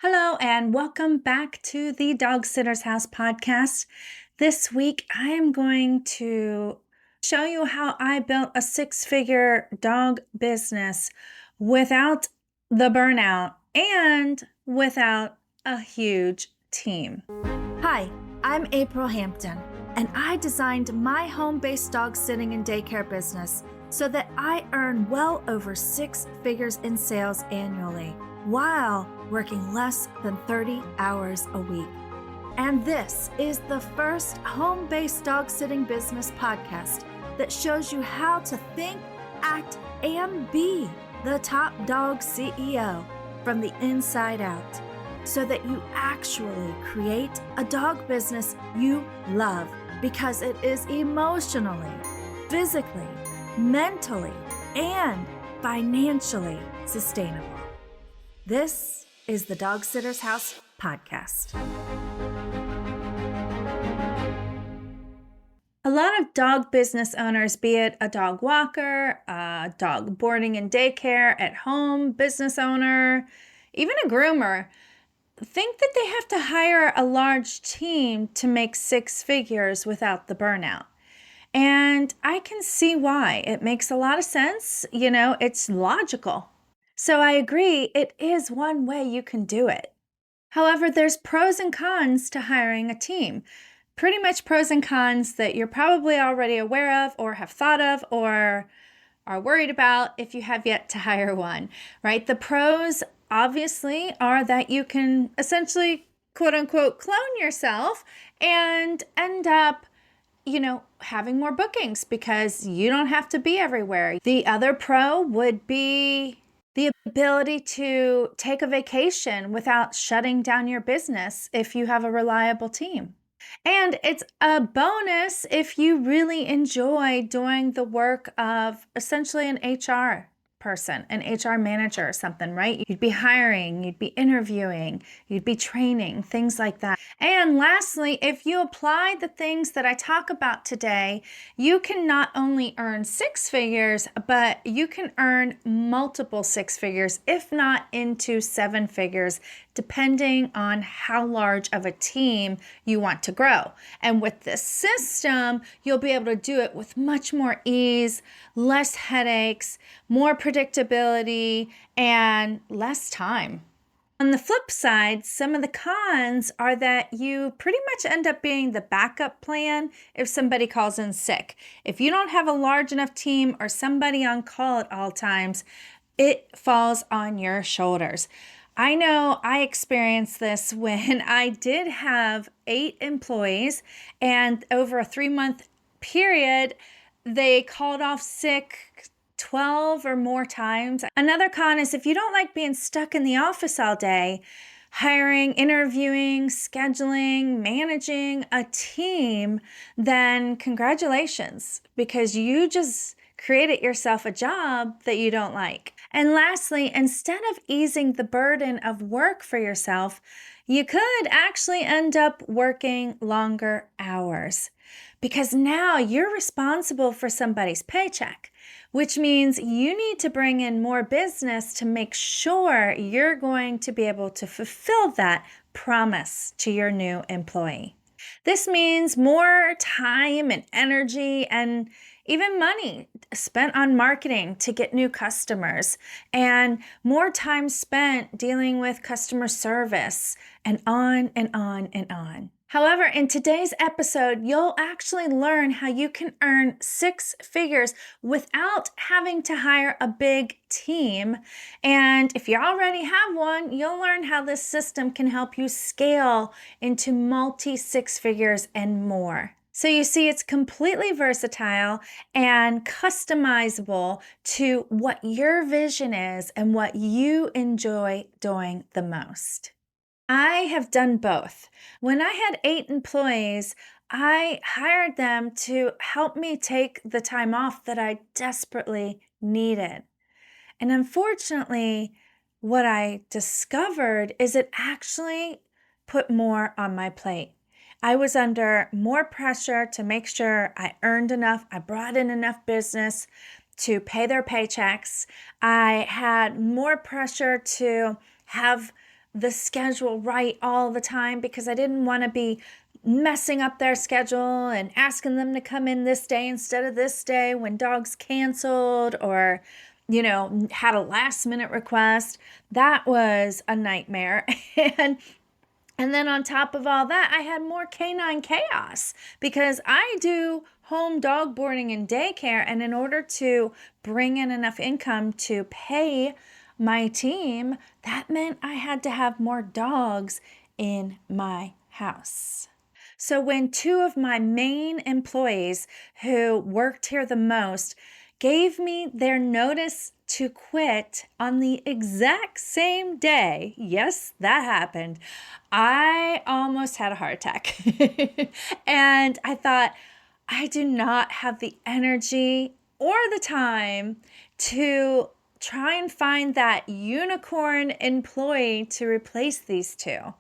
Hello, and welcome back to the Dog Sitter's House podcast. This week, I am going to show you how I built a six-figure dog business without the burnout and without a huge team. Hi, I'm April Hampton, and I designed my home-based dog sitting and daycare business so that I earn well over six figures in sales annually, while working less than 30 hours a week. And this is the first home-based dog sitting business podcast that shows you how to think, act, and be the top dog CEO from the inside out, so that you actually create a dog business you love because it is emotionally, physically, mentally, and financially sustainable. This is the Dog Sitter's House podcast. A lot of dog business owners, be it a dog walker, a dog boarding and daycare, at home business owner, even a groomer, think that they have to hire a large team to make six figures without the burnout. And I can see why. It makes a lot of sense. It's logical. So I agree, it is one way you can do it. However, there's pros and cons to hiring a team. Pretty much pros and cons that you're probably already aware of or have thought of or are worried about if you have yet to hire one, right? The pros, obviously, are that you can essentially, quote unquote, clone yourself and end up having more bookings because you don't have to be everywhere. The other pro would be the ability to take a vacation without shutting down your business if you have a reliable team. And it's a bonus if you really enjoy doing the work of essentially an HR person, an HR manager or something, right? You'd be hiring, you'd be interviewing, you'd be training, things like that. And lastly, if you apply the things that I talk about today, you can not only earn six figures, but you can earn multiple six figures, if not into seven figures, depending on how large of a team you want to grow. And with this system, you'll be able to do it with much more ease, less headaches, more predictability, and less time. On the flip side, some of the cons are that you pretty much end up being the backup plan if somebody calls in sick. If you don't have a large enough team or somebody on call at all times, it falls on your shoulders. I know I experienced this when I did have 8 employees, and over a 3-month period, they called off sick 12 or more times. Another con is if you don't like being stuck in the office all day, hiring, interviewing, scheduling, managing a team, then congratulations, because you just created yourself a job that you don't like. And lastly, instead of easing the burden of work for yourself, you could actually end up working longer hours, because now you're responsible for somebody's paycheck, which means you need to bring in more business to make sure you're going to be able to fulfill that promise to your new employee. This means more time and energy and even money spent on marketing to get new customers, and more time spent dealing with customer service, and on and on and on. However, in today's episode, you'll actually learn how you can earn six figures without having to hire a big team. And if you already have one, you'll learn how this system can help you scale into multi-six figures and more. So you see, it's completely versatile and customizable to what your vision is and what you enjoy doing the most. I have done both. When I had 8 employees, I hired them to help me take the time off that I desperately needed. And unfortunately, what I discovered is it actually put more on my plate. I was under more pressure to make sure I earned enough, I brought in enough business to pay their paychecks. I had more pressure to have the schedule right all the time because I didn't want to be messing up their schedule and asking them to come in this day instead of this day when dogs canceled or, had a last minute request. That was a nightmare. And and then on top of all that, I had more canine chaos because I do home dog boarding and daycare. And in order to bring in enough income to pay my team, that meant I had to have more dogs in my house. So when two of my main employees who worked here the most gave me their notice to quit on the exact same day, yes, that happened, I almost had a heart attack. And I thought, I do not have the energy or the time to try and find that unicorn employee to replace these two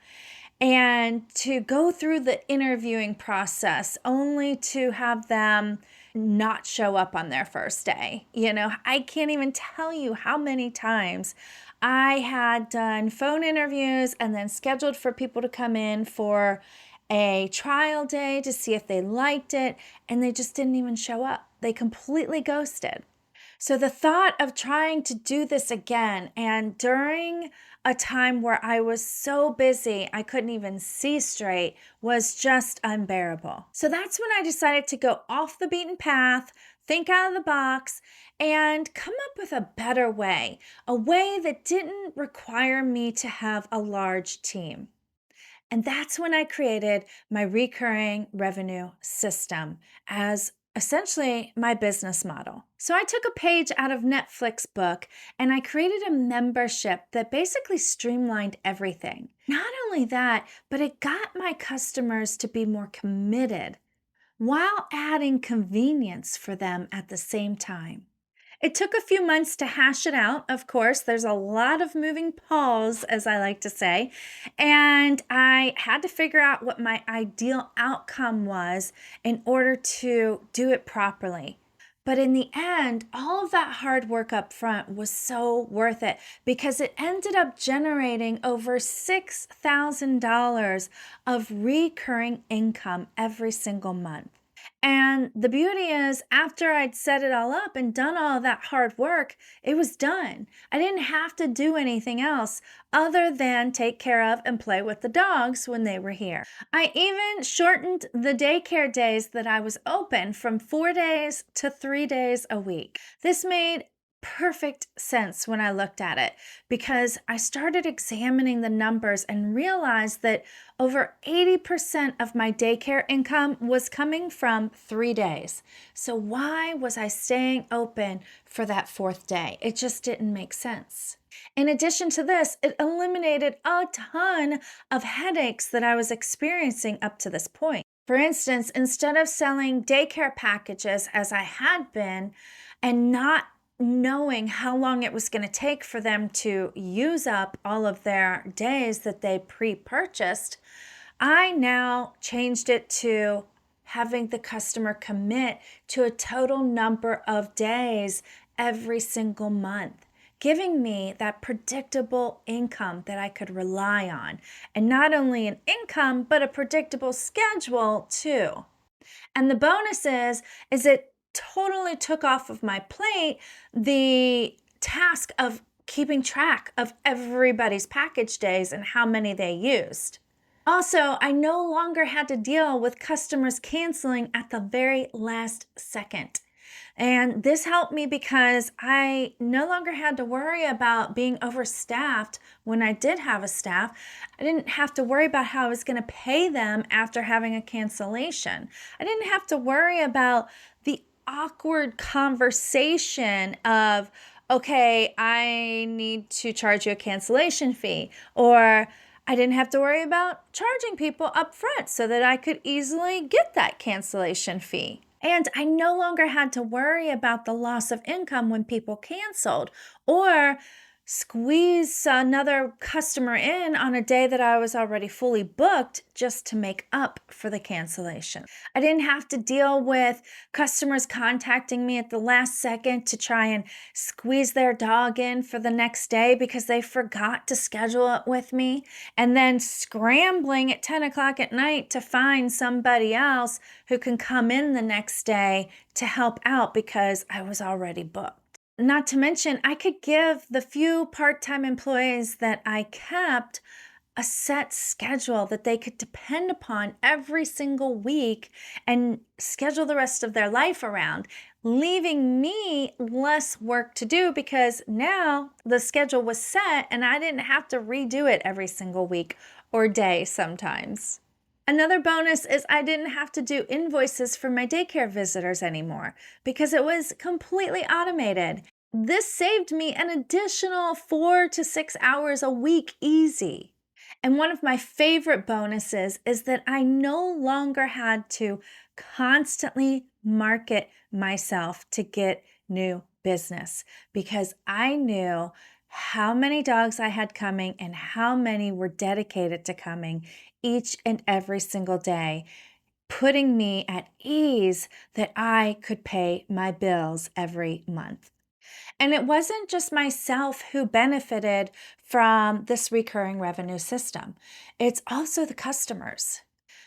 and to go through the interviewing process only to have them not show up on their first day. I can't even tell you how many times I had done phone interviews and then scheduled for people to come in for a trial day to see if they liked it, and they just didn't even show up. They completely ghosted. So the thought of trying to do this again, and during a time where I was so busy I couldn't even see straight, was just unbearable. So that's when I decided to go off the beaten path, think out of the box, and come up with a better way, a way that didn't require me to have a large team. And that's when I created my recurring revenue system as essentially my business model. So I took a page out of Netflix book and I created a membership that basically streamlined everything. Not only that, but it got my customers to be more committed while adding convenience for them at the same time. It took a few months to hash it out. Of course, there's a lot of moving paws, as I like to say, and I had to figure out what my ideal outcome was in order to do it properly. But in the end, all of that hard work up front was so worth it because it ended up generating over $6,000 of recurring income every single month. And the beauty is, after I'd set it all up and done all that hard work, it was done. I didn't have to do anything else other than take care of and play with the dogs when they were here. I even shortened the daycare days that I was open from 4 days to 3 days a week. This made perfect sense when I looked at it because I started examining the numbers and realized that over 80% of my daycare income was coming from 3 days. So why was I staying open for that fourth day? It just didn't make sense. In addition to this, it eliminated a ton of headaches that I was experiencing up to this point. For instance, instead of selling daycare packages as I had been and not knowing how long it was going to take for them to use up all of their days that they pre-purchased, I now changed it to having the customer commit to a total number of days every single month, giving me that predictable income that I could rely on. And not only an income, but a predictable schedule too. And the bonus is it totally took off of my plate the task of keeping track of everybody's package days and how many they used. Also, I no longer had to deal with customers canceling at the very last second. And this helped me because I no longer had to worry about being overstaffed when I did have a staff. I didn't have to worry about how I was going to pay them after having a cancellation. I didn't have to worry about the awkward conversation of, okay, I need to charge you a cancellation fee, or I didn't have to worry about charging people up front so that I could easily get that cancellation fee. And I no longer had to worry about the loss of income when people canceled or squeeze another customer in on a day that I was already fully booked just to make up for the cancellation. I didn't have to deal with customers contacting me at the last second to try and squeeze their dog in for the next day because they forgot to schedule it with me, and then scrambling at 10 o'clock at night to find somebody else who can come in the next day to help out because I was already booked. Not to mention, I could give the few part time employees that I kept a set schedule that they could depend upon every single week and schedule the rest of their life around, leaving me less work to do because now the schedule was set and I didn't have to redo it every single week or day sometimes. Another bonus is I didn't have to do invoices for my daycare visitors anymore because it was completely automated. This saved me an additional 4 to 6 hours a week easy. And one of my favorite bonuses is that I no longer had to constantly market myself to get new business because I knew how many dogs I had coming and how many were dedicated to coming each and every single day, putting me at ease that I could pay my bills every month. And it wasn't just myself who benefited from this recurring revenue system, it's also the customers.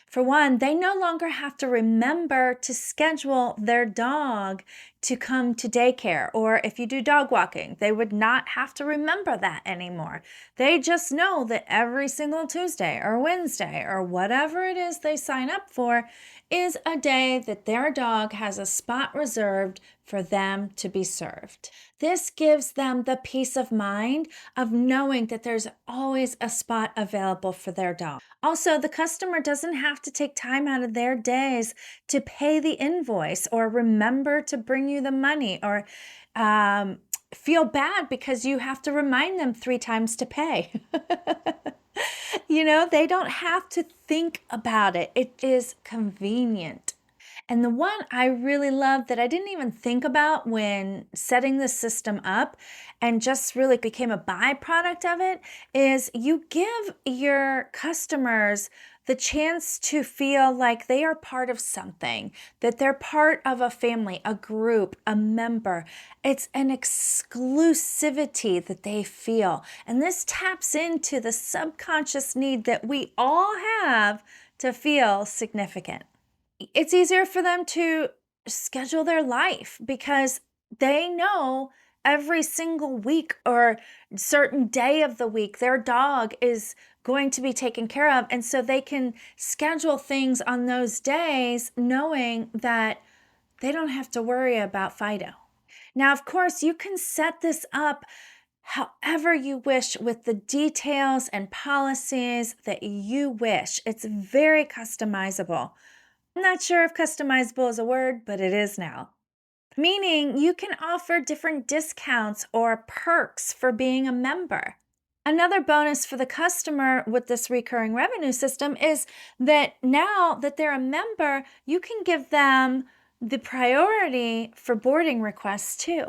For one, they no longer have to remember to schedule their dog to come to daycare. Or if you do dog walking, they would not have to remember that anymore. They just know that every single Tuesday or Wednesday or whatever it is they sign up for is a day that their dog has a spot reserved for them to be served. This gives them the peace of mind of knowing that there's always a spot available for their dog. Also, the customer doesn't have to take time out of their days to pay the invoice or remember to bring you the money or feel bad because you have to remind them 3 times to pay. They don't have to think about it. It is convenient. And the one I really love that I didn't even think about when setting the system up and just really became a byproduct of it is you give your customers the chance to feel like they are part of something, that they're part of a family, a group, a member. It's an exclusivity that they feel. And this taps into the subconscious need that we all have to feel significant. It's easier for them to schedule their life because they know every single week or certain day of the week their dog is going to be taken care of. And so they can schedule things on those days knowing that they don't have to worry about Fido. Now, of course, you can set this up however you wish with the details and policies that you wish. It's very customizable. I'm not sure if customizable is a word, but it is now. Meaning you can offer different discounts or perks for being a member. Another bonus for the customer with this recurring revenue system is that now that they're a member, you can give them the priority for boarding requests too.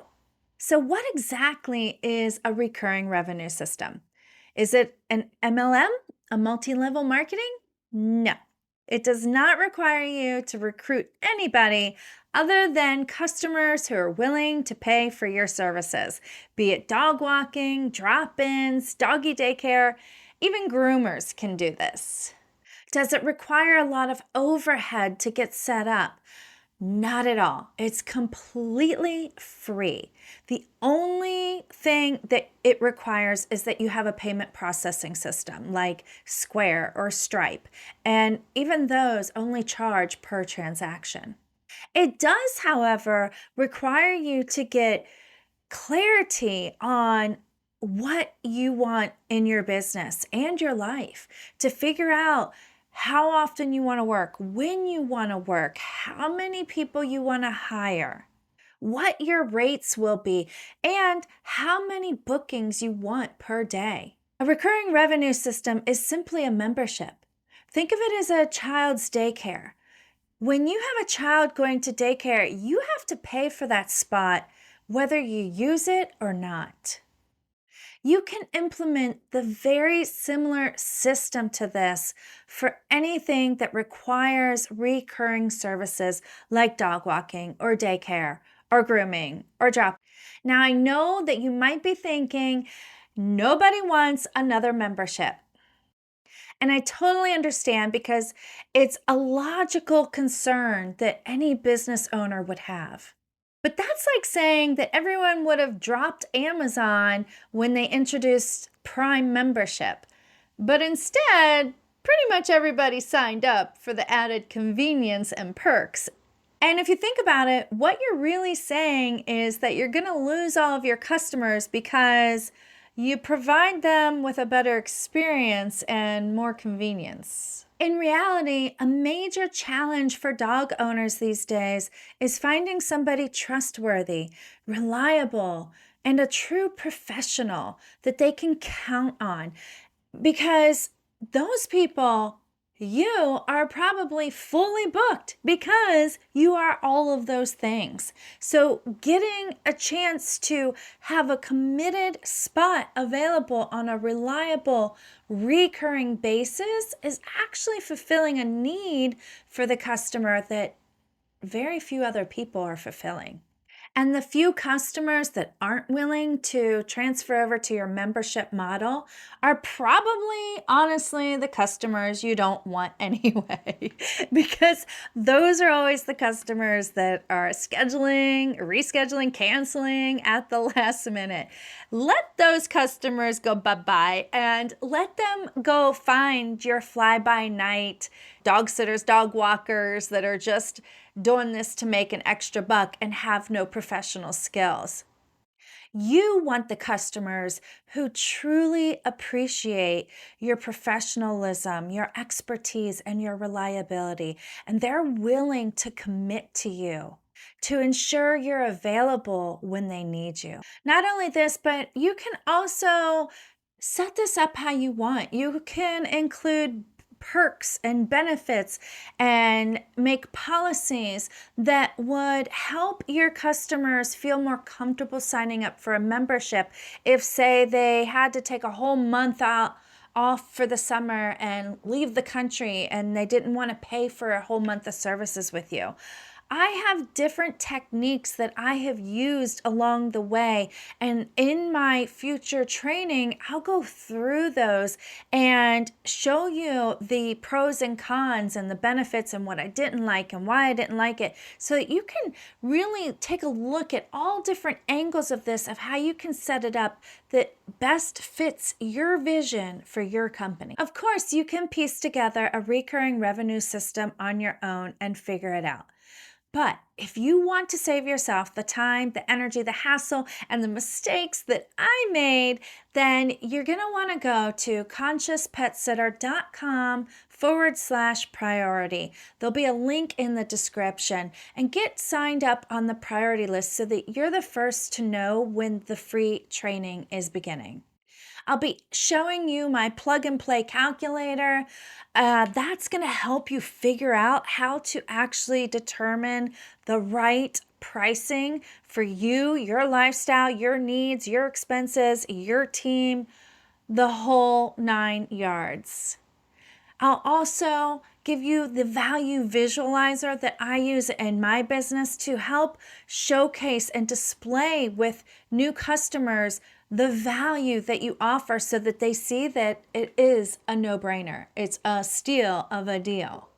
So, what exactly is a recurring revenue system? Is it an MLM, a multi level marketing? No. It does not require you to recruit anybody other than customers who are willing to pay for your services, be it dog walking, drop ins, doggy daycare, even groomers can do this. Does it require a lot of overhead to get set up? Not at all. It's completely free. The only thing that it requires is that you have a payment processing system like Square or Stripe, and even those only charge per transaction. It does, however, require you to get clarity on what you want in your business and your life to figure out how often you want to work, when you want to work, how many people you want to hire, what your rates will be, and how many bookings you want per day. A recurring revenue system is simply a membership. Think of it as a child's daycare. When you have a child going to daycare, you have to pay for that spot whether you use it or not. You can implement the very similar system to this for anything that requires recurring services like dog walking or daycare or grooming or drop. Now, I know that you might be thinking, nobody wants another membership. And I totally understand because it's a logical concern that any business owner would have. But that's like saying that everyone would have dropped Amazon when they introduced Prime membership. But instead, pretty much everybody signed up for the added convenience and perks. And if you think about it, what you're really saying is that you're going to lose all of your customers because you provide them with a better experience and more convenience. In reality, a major challenge for dog owners these days is finding somebody trustworthy, reliable, and a true professional that they can count on. Because those people, you are probably fully booked because you are all of those things. So, getting a chance to have a committed spot available on a reliable, recurring basis is actually fulfilling a need for the customer that very few other people are fulfilling. And the few customers that aren't willing to transfer over to your membership model are probably, honestly, the customers you don't want anyway, because those are always the customers that are scheduling, rescheduling, canceling at the last minute. Let those customers go bye-bye and let them go find your fly-by-night dog sitters, dog walkers that are just doing this to make an extra buck and have no professional skills. You want the customers who truly appreciate your professionalism, your expertise, and your reliability, and they're willing to commit to you to ensure you're available when they need you. Not only this, but you can also set this up how you want. You can include perks and benefits and make policies that would help your customers feel more comfortable signing up for a membership if, say, they had to take a whole month out off for the summer and leave the country and they didn't want to pay for a whole month of services with you. I have different techniques that I have used along the way. And in my future training, I'll go through those and show you the pros and cons and the benefits and what I didn't like and why I didn't like it, so that you can really take a look at all different angles of this, of how you can set it up that best fits your vision for your company. Of course, you can piece together a recurring revenue system on your own and figure it out. But if you want to save yourself the time, the energy, the hassle, and the mistakes that I made, then you're going to want to go to consciouspetsitter.com/priority. There'll be a link in the description, and get signed up on the priority list so that you're the first to know when the free training is beginning. I'll be showing you my plug and play calculator. That's going to help you figure out how to actually determine the right pricing for you, your lifestyle, your needs, your expenses, your team, the whole 9 yards. I'll also give you the value visualizer that I use in my business to help showcase and display with new customers the value that you offer so that they see that it is a no-brainer. It's a steal of a deal.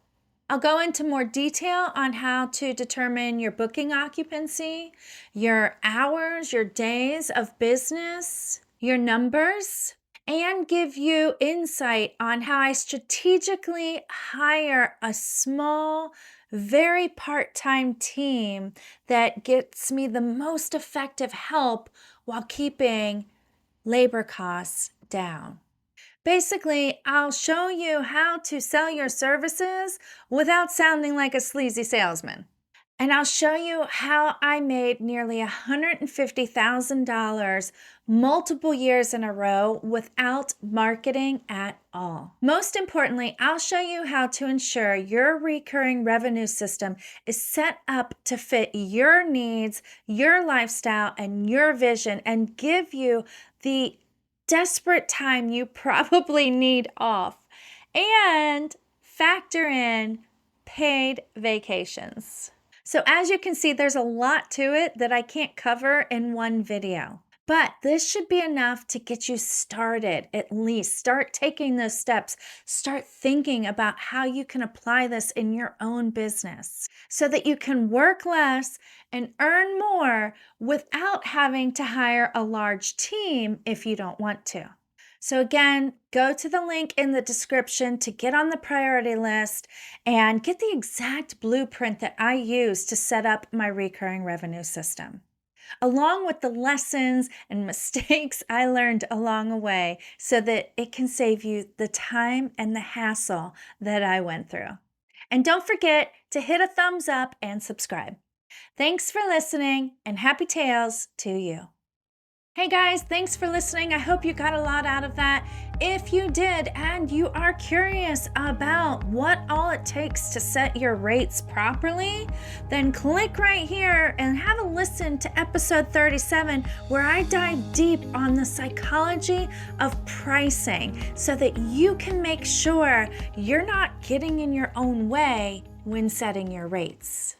I'll go into more detail on how to determine your booking occupancy, your hours, your days of business, your numbers, and give you insight on how I strategically hire a small, very part-time team that gets me the most effective help while keeping labor costs down. Basically, I'll show you how to sell your services without sounding like a sleazy salesman. And I'll show you how I made nearly $150,000 multiple years in a row without marketing at all. Most importantly, I'll show you how to ensure your recurring revenue system is set up to fit your needs, your lifestyle, and your vision, and give you the desperate time you probably need off, and factor in paid vacations. So as you can see, there's a lot to it that I can't cover in one video. But this should be enough to get you started, at least. Start taking those steps. Start thinking about how you can apply this in your own business so that you can work less and earn more without having to hire a large team if you don't want to. So again, go to the link in the description to get on the priority list and get the exact blueprint that I use to set up my recurring revenue system, along with the lessons and mistakes I learned along the way so that it can save you the time and the hassle that I went through. And don't forget to hit a thumbs up and subscribe. Thanks for listening, and happy tales to you. Hey guys, thanks for listening. I hope you got a lot out of that. If you did and you are curious about what all it takes to set your rates properly, then click right here and have a listen to episode 37, where I dive deep on the psychology of pricing so that you can make sure you're not getting in your own way when setting your rates.